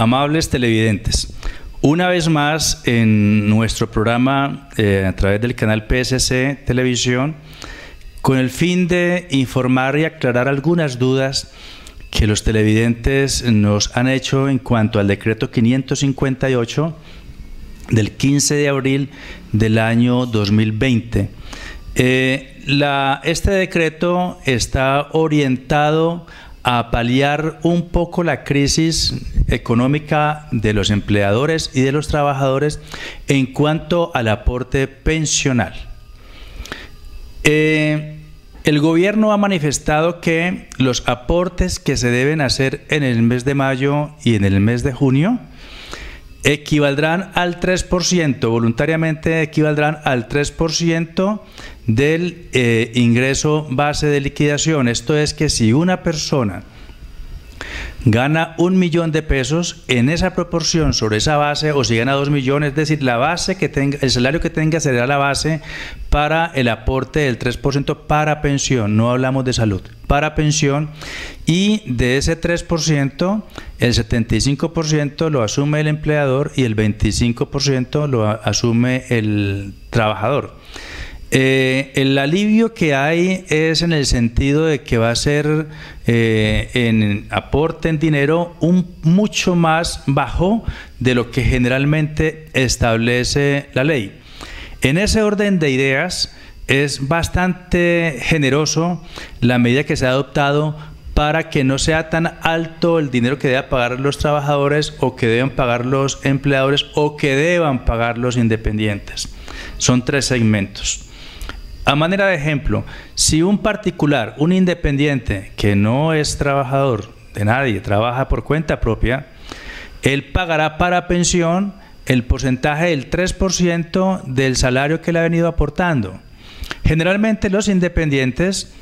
Amables televidentes, una vez más en nuestro programa a través del canal PSC Televisión, con el fin de informar y aclarar algunas dudas que los televidentes nos han hecho en cuanto al decreto 558 del 15 de abril del año 2020. Este decreto está orientado a paliar un poco la crisis económica de los empleadores y de los trabajadores en cuanto al aporte pensional. El gobierno ha manifestado que los aportes que se deben hacer en el mes de mayo y en el mes de junio equivaldrán al 3%, voluntariamente equivaldrán al 3% del ingreso base de liquidación. Esto es que si una persona gana 1 millón de pesos, en esa proporción sobre esa base, o si gana 2 millones, es decir, la base que tenga, el salario que tenga será la base para el aporte del 3% para pensión, no hablamos de salud, para pensión, y de ese 3%, el 75% lo asume el empleador y el 25% lo asume el trabajador. El alivio que hay es en el sentido de que va a ser en aporte en dinero mucho más bajo de lo que generalmente establece la ley. En ese orden de ideas es bastante generoso la medida que se ha adoptado para que no sea tan alto el dinero que deban pagar los trabajadores o que deban pagar los empleadores o que deban pagar los independientes. Son 3 segmentos. A manera de ejemplo, si un particular, un independiente que no es trabajador de nadie, trabaja por cuenta propia, él pagará para pensión el porcentaje del 3% del salario que le ha venido aportando. Generalmente los independientes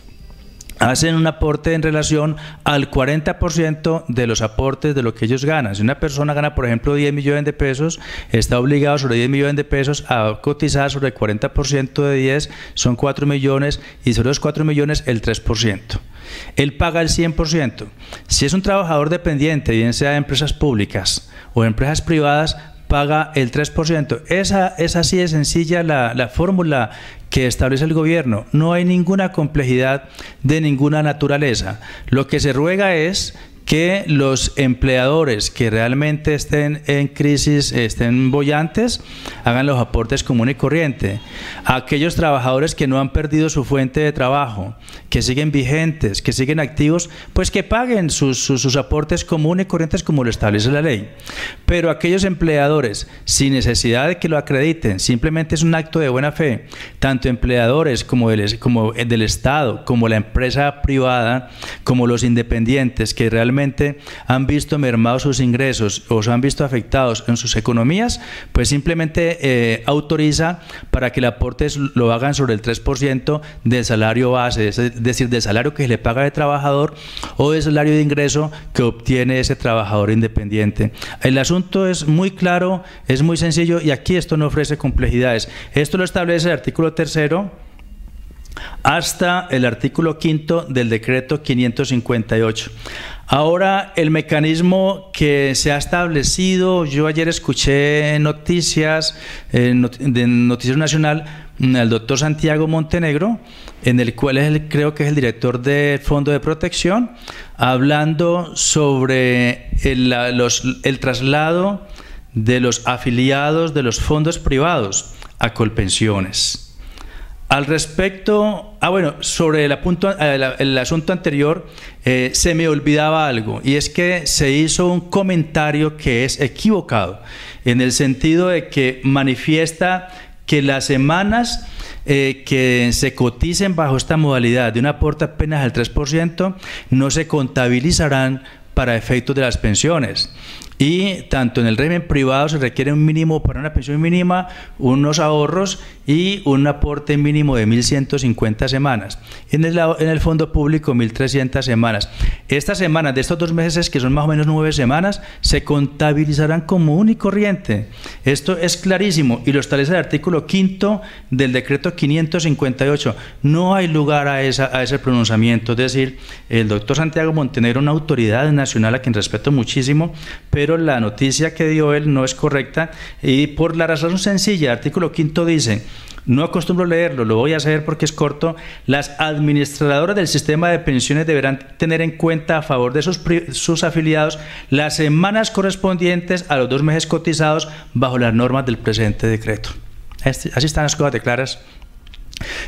hacen un aporte en relación al 40% de los aportes de lo que ellos ganan. Si una persona gana, por ejemplo, 10 millones de pesos, está obligado sobre 10 millones de pesos a cotizar sobre el 40% de 10, son 4 millones, y sobre los 4 millones el 3%. Él paga el 100%. Si es un trabajador dependiente, bien sea de empresas públicas o de empresas privadas, paga el 3%. Esa es así de sencilla la fórmula que establece el gobierno. No hay ninguna complejidad de ninguna naturaleza. Lo que se ruega es que los empleadores que realmente estén en crisis, estén bollantes, hagan los aportes común y corriente. Aquellos trabajadores que no han perdido su fuente de trabajo, que siguen vigentes, que siguen activos, pues que paguen sus aportes comunes y corrientes como lo establece la ley. Pero aquellos empleadores, sin necesidad de que lo acrediten, simplemente es un acto de buena fe, tanto empleadores como del Estado, como la empresa privada, como los independientes que realmente han visto mermados sus ingresos o se han visto afectados en sus economías, pues simplemente autoriza para que el aporte lo hagan sobre el 3% del salario base, es decir, del salario que se le paga de trabajador o del salario de ingreso que obtiene ese trabajador independiente. El asunto es muy claro, es muy sencillo y aquí esto no ofrece complejidades. Esto lo establece el artículo 3º hasta el artículo 5º del decreto 558. Ahora, el mecanismo que se ha establecido, yo ayer escuché noticias de Noticiero Nacional al doctor Santiago Montenegro, en el cual creo que es el director del Fondo de Protección, hablando sobre el traslado de los afiliados de los fondos privados a Colpensiones. Al respecto, sobre el asunto anterior, se me olvidaba algo, y es que se hizo un comentario que es equivocado, en el sentido de que manifiesta que las semanas que se coticen bajo esta modalidad de un aporte apenas al 3% no se contabilizarán para efectos de las pensiones. Y tanto en el régimen privado se requiere un mínimo para una pensión mínima, unos ahorros y un aporte mínimo de 1.150 semanas. En el fondo público 1.300 semanas. Estas semanas de estos 2 meses, que son más o menos 9 semanas, se contabilizarán común y corriente. Esto es clarísimo y lo establece el artículo 5º del decreto 558. No hay lugar a ese pronunciamiento. Es decir, el doctor Santiago Montenegro, una autoridad nacional a quien respeto muchísimo, pero pero la noticia que dio él no es correcta y por la razón sencilla, el artículo 5 dice, no acostumbro leerlo, lo voy a hacer porque es corto, las administradoras del sistema de pensiones deberán tener en cuenta a favor de sus afiliados las semanas correspondientes a los 2 meses cotizados bajo las normas del presente decreto. Así están las cosas de claras.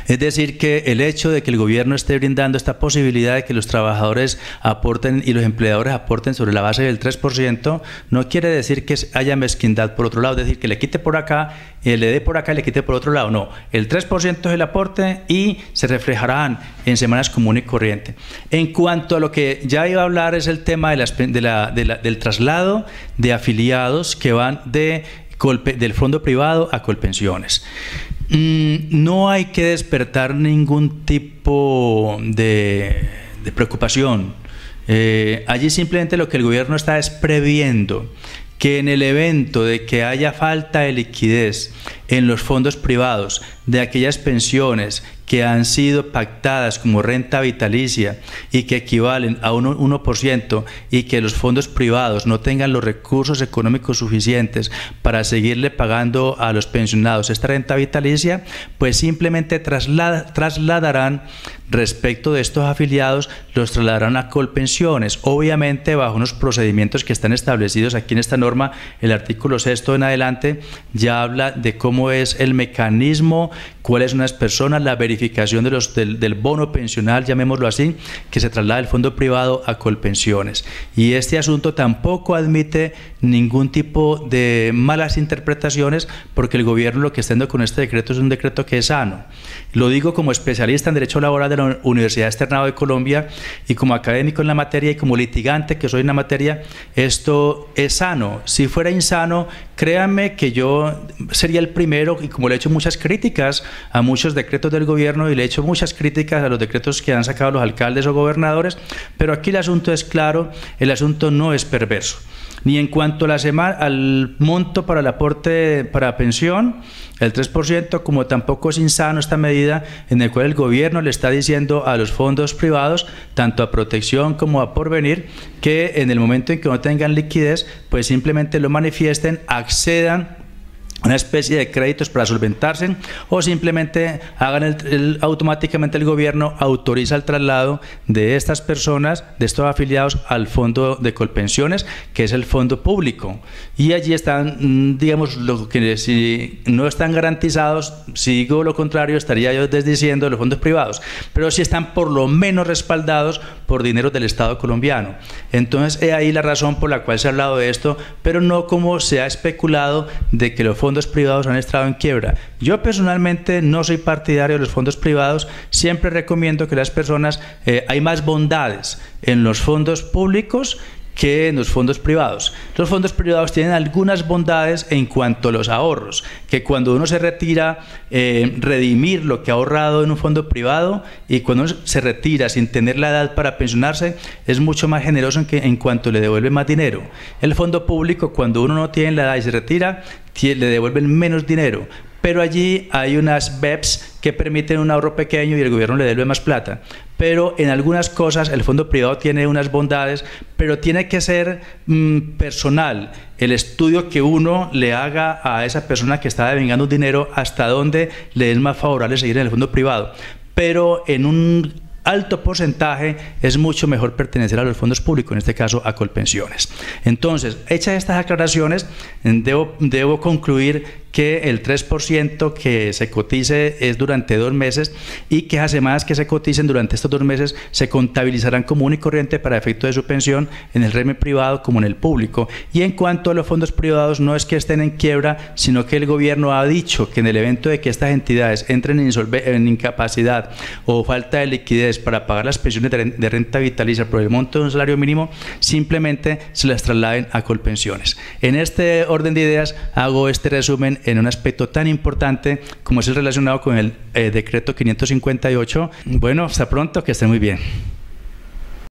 Es decir, que el hecho de que el gobierno esté brindando esta posibilidad de que los trabajadores aporten y los empleadores aporten sobre la base del 3%, no quiere decir que haya mezquindad por otro lado, es decir, que le quite por acá, le dé por acá y le quite por otro lado. No, el 3% es el aporte y se reflejarán en semanas común y corriente. En cuanto a lo que ya iba a hablar es el tema del traslado de afiliados que van del fondo privado a Colpensiones. No hay que despertar ningún tipo de preocupación. Allí simplemente lo que el gobierno está es previendo que en el evento de que haya falta de liquidez en los fondos privados de aquellas pensiones que han sido pactadas como renta vitalicia y que equivalen a un 1% y que los fondos privados no tengan los recursos económicos suficientes para seguirle pagando a los pensionados esta renta vitalicia, pues simplemente trasladarán respecto de estos afiliados, los trasladarán a Colpensiones, obviamente bajo unos procedimientos que están establecidos aquí en esta norma. El artículo 6 en adelante ya habla de cómo es el mecanismo, cuáles son las personas, la verificación del bono pensional, llamémoslo así, que se traslada del fondo privado a Colpensiones. Y este asunto tampoco admite ningún tipo de malas interpretaciones, porque el gobierno lo que está haciendo con este decreto es un decreto que es sano. Lo digo como especialista en Derecho Laboral de la Universidad Externado de Colombia y como académico en la materia y como litigante que soy en la materia, esto es sano. Si fuera insano, créanme que yo sería el primero, y como le he hecho muchas críticas a muchos decretos del gobierno y le he hecho muchas críticas a los decretos que han sacado los alcaldes o gobernadores, pero aquí el asunto es claro, el asunto no es perverso. Ni en cuanto a al monto para el aporte para pensión, el 3%, como tampoco es insano esta medida en la cual el gobierno le está diciendo a los fondos privados, tanto a Protección como a Porvenir, que en el momento en que no tengan liquidez, pues simplemente lo manifiesten, accedan una especie de créditos para solventarse o simplemente hagan automáticamente el gobierno autoriza el traslado de estas personas, de estos afiliados al fondo de Colpensiones, que es el fondo público. Y allí están, digamos, lo que si no están garantizados, si digo lo contrario, estaría yo desdiciendo los fondos privados, pero sí están por lo menos respaldados por dinero del Estado colombiano. Entonces, he ahí la razón por la cual se ha hablado de esto, pero no como se ha especulado de que los fondos privados han estado en quiebra. Yo personalmente no soy partidario de los fondos privados, siempre recomiendo que las personas, hay más bondades en los fondos públicos que en los fondos privados. Los fondos privados tienen algunas bondades en cuanto a los ahorros, que cuando uno se retira, redimir lo que ha ahorrado en un fondo privado, y cuando uno se retira sin tener la edad para pensionarse, es mucho más generoso en cuanto le devuelve más dinero. El fondo público, cuando uno no tiene la edad y se retira, le devuelven menos dinero. Pero allí hay unas BEPS que permiten un ahorro pequeño y el gobierno le devuelve más plata. Pero en algunas cosas el fondo privado tiene unas bondades, pero tiene que ser personal. El estudio que uno le haga a esa persona que está devengando un dinero, hasta dónde le es más favorable seguir en el fondo privado. Pero en un alto porcentaje es mucho mejor pertenecer a los fondos públicos, en este caso a Colpensiones. Entonces, hechas estas aclaraciones, debo concluir que el 3% que se cotice es durante 2 meses y que las semanas que se coticen durante estos 2 meses se contabilizarán común y corriente para efecto de su pensión en el régimen privado como en el público. Y en cuanto a los fondos privados, no es que estén en quiebra, sino que el gobierno ha dicho que en el evento de que estas entidades entren en incapacidad o falta de liquidez para pagar las pensiones de renta vitalicia por el monto de un salario mínimo, simplemente se las trasladen a Colpensiones. En este orden de ideas hago este resumen en un aspecto tan importante como es el relacionado con el decreto 558. Bueno, hasta pronto, que estén muy bien.